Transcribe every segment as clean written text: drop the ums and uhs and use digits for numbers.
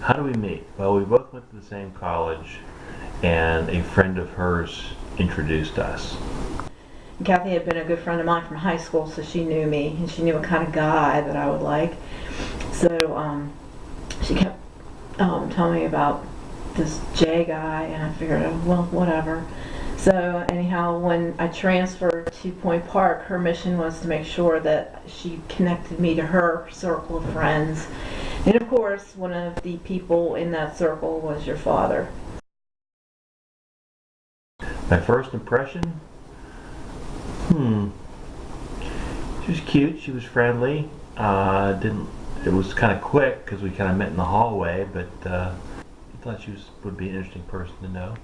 How do we meet? Well, we both went to the same college, and a friend of hers introduced us. Kathy had been a good friend of mine from high school, so she knew me, and she knew what kind of guy that I would like. So she kept telling me about this Jay guy, and I figured, oh, well, whatever. So anyhow, when I transferred to Point Park, her mission was to make sure that she connected me to her circle of friends. And of course, one of the people in that circle was your father. My first impression? She was cute, she was friendly. It was kind of quick because we kind of met in the hallway, but I thought she would be an interesting person to know.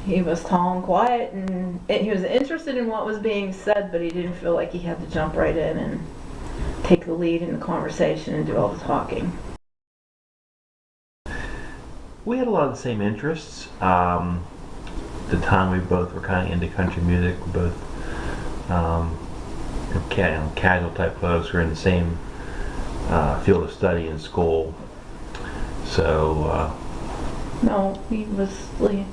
He was tall and quiet, and he was interested in what was being said, but he didn't feel like he had to jump right in and take the lead in the conversation and do all the talking. We had a lot of the same interests. At the time, we both were kind of into country music. We both casual type clothes. We were in the same field of study in school. So No, he was like,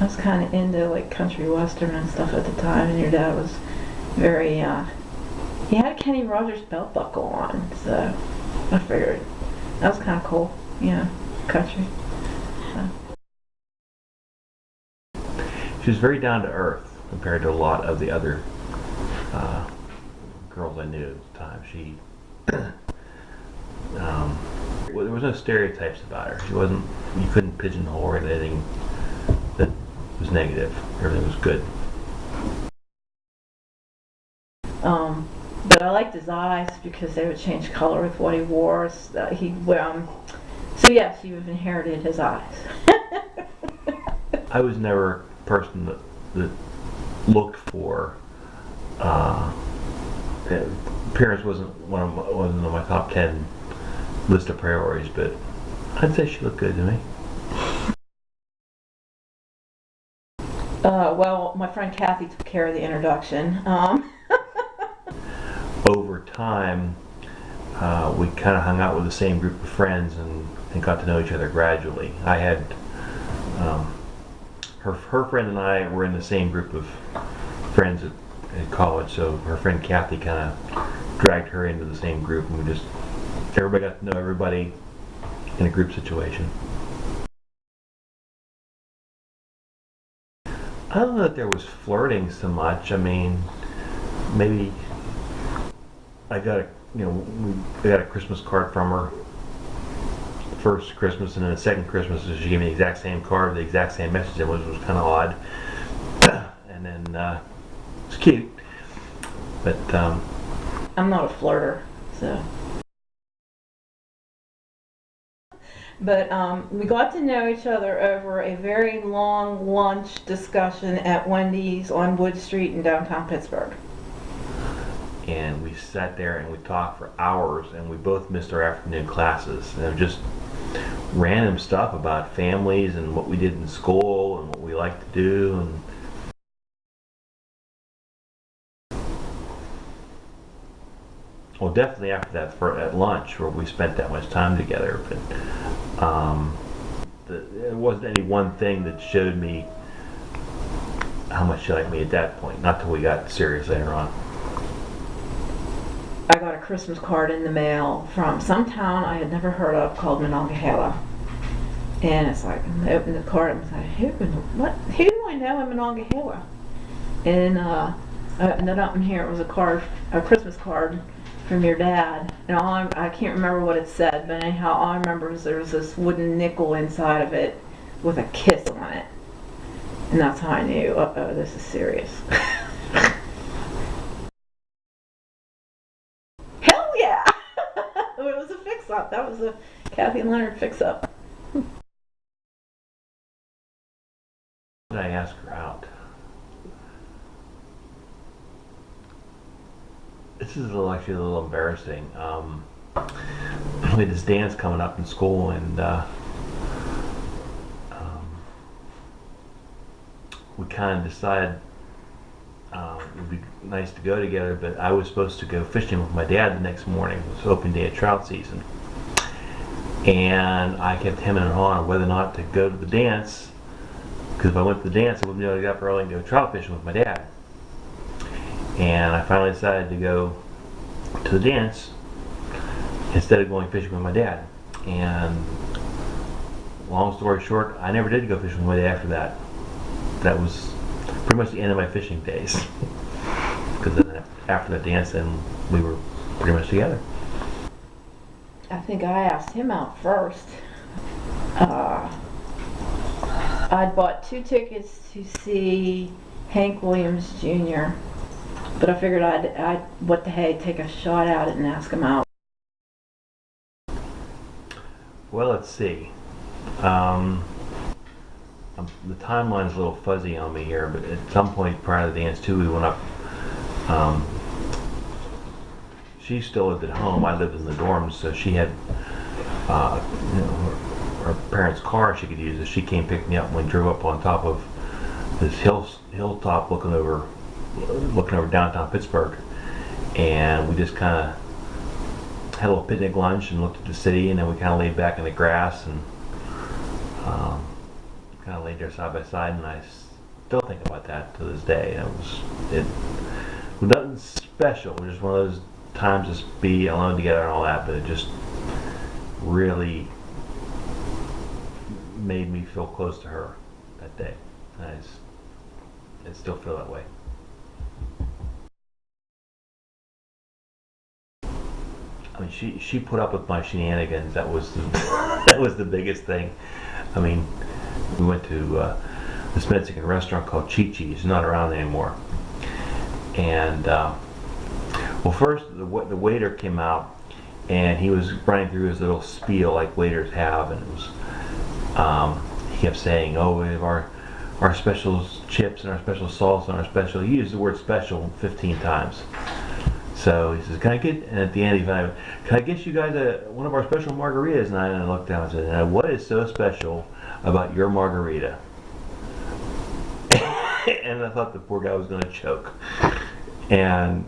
I was kind of into like country western and stuff at the time, and your dad was very, he had a Kenny Rogers belt buckle on, so I figured that was kind of cool, country. So. She was very down to earth compared to a lot of the other girls I knew at the time. She, there was no stereotypes about her. You couldn't pigeonhole her in anything that was negative. Everything was good. But I liked his eyes because they would change color with what he wore. So yes, you've inherited his eyes. I was never a person that looked for appearance wasn't on my top 10 list of priorities, but I'd say she looked good to me. Well, my friend Kathy took care of the introduction. Over time, we kind of hung out with the same group of friends and got to know each other gradually. I had her friend and I were in the same group of friends at college, so her friend Kathy kind of dragged her into the same group, and everybody got to know everybody in a group situation. I don't know that there was flirting so much. I mean, maybe I got a Christmas card from her the first Christmas, and then the second Christmas she gave me the exact same card with the exact same message, which was kind of odd. And then it's cute, but I'm not a flirter, so. But we got to know each other over a very long lunch discussion at Wendy's on Wood Street in downtown Pittsburgh. And we sat there and we talked for hours, and we both missed our afternoon classes. And just random stuff about families and what we did in school and what we liked to do. And well, definitely after that, at lunch, where we spent that much time together. But there wasn't any one thing that showed me how much she liked me at that point. Not till we got serious later on. I got a Christmas card in the mail from some town I had never heard of called Monongahela. And it's like, I opened the card and I was like, who do I know in Monongahela? And I opened it up, and here it was a Christmas card from your dad. And I can't remember what it said, but anyhow, all I remember is there was this wooden nickel inside of it with a kiss on it. And that's how I knew, uh-oh, this is serious. Hell yeah! It was a fix-up. That was a Kathy and Leonard fix-up. I asked her out. This is actually a little embarrassing. We had this dance coming up in school, and we kind of decided it would be nice to go together, but I was supposed to go fishing with my dad the next morning. It was open day of trout season. and I kept hemming and hawing on whether or not to go to the dance, because if I went to the dance I wouldn't be able to get up early and go trout fishing with my dad. And I finally decided to go to the dance instead of going fishing with my dad. And long story short, I never did go fishing with my dad after that. That was pretty much the end of my fishing days. Because then after the dance, then we were pretty much together. I think I asked him out first. I'd bought 2 tickets to see Hank Williams Jr., but I figured I'd what the hey, take a shot at it and ask him out. Well, let's see. The timeline's a little fuzzy on me here, but at some point prior to the dance too, we went up. She still lived at home. I lived in the dorms, so she had her parents' car she could use. So she came pick me up when we drove up on top of this hilltop looking over downtown Pittsburgh, and we just kind of had a little picnic lunch and looked at the city, and then we kind of laid back in the grass and kind of laid there side by side. And I still think about that to this day. It was nothing special. It was just one of those times just be alone together and all that, but it just really made me feel close to her that day. I still feel that way. I mean, she put up with my shenanigans. That was that was the biggest thing. I mean, we went to this Mexican restaurant called Chi-Chi. It's not around anymore. And well, first the waiter came out, and he was running through his little spiel like waiters have, and it was he kept saying, "Oh, we have our special chips and our special sauce and our special." He used the word "special" 15 times. So he says, "Can I get?" And at the end, he found, "Can I get you guys one of our special margaritas?" And I looked down and said, "What is so special about your margarita?" And I thought the poor guy was going to choke. And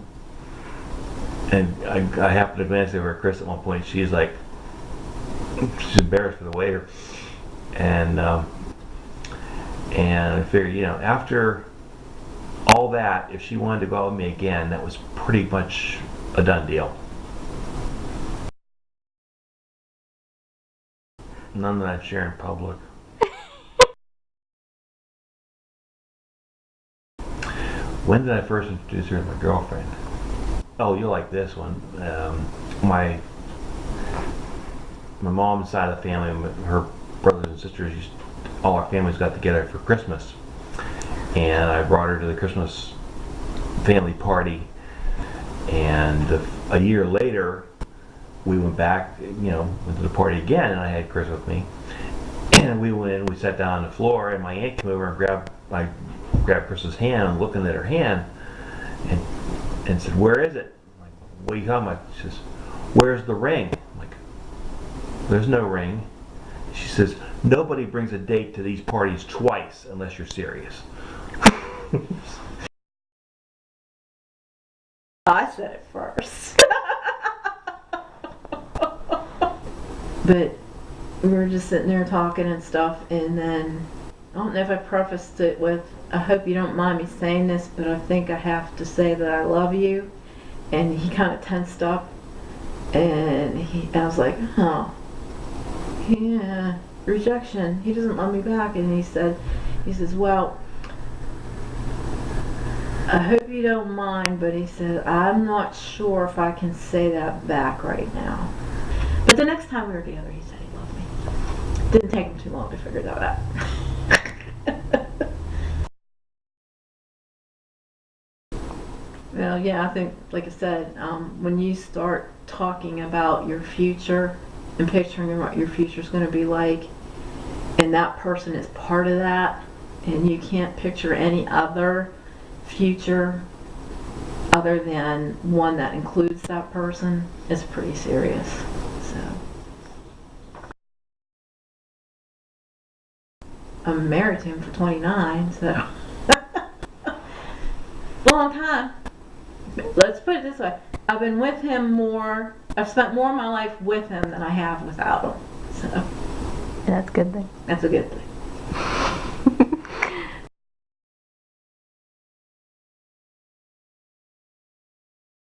I happened to glance over at Chris at one point. She's like, she's embarrassed for the waiter. And I figured, after all that, if she wanted to go out with me again, that was pretty much a done deal. None that I'd share in public. When did I first introduce her to my girlfriend? Oh, you'll like this one. My mom's side of the family, her brothers and sisters, all our families got together for Christmas. And I brought her to the Christmas family party. And a year later, we went back, went to the party again, and I had Chris with me. And we went in, we sat down on the floor, and my aunt came over and grabbed Chris's hand. I'm looking at her hand, and said, "Where is it?" I'm like, "What are you talking about?" She says, "Where's the ring?" I'm like, "There's no ring." She says, "Nobody brings a date to these parties twice unless you're serious." I said it first. But we were just sitting there talking and stuff, and then I don't know if I prefaced it with, "I hope you don't mind me saying this, but I think I have to say that I love you." And he kind of tensed up, and I was like, "Oh, yeah, rejection. He doesn't love me back." And he says, "Well, I hope you don't mind," but he said, "I'm not sure if I can say that back right now." But the next time we were together, he said he loved me. Didn't take him too long to figure that out. Well, yeah, I think, like I said, when you start talking about your future and picturing what your future is going to be like, and that person is part of that, and you can't picture any other future other than one that includes that person, it's pretty serious. So I'm married to him for 29, so long time. Let's put it this way, I've been with him more, I've spent more of my life with him than I have without him. So That's a good thing. that's a good thing.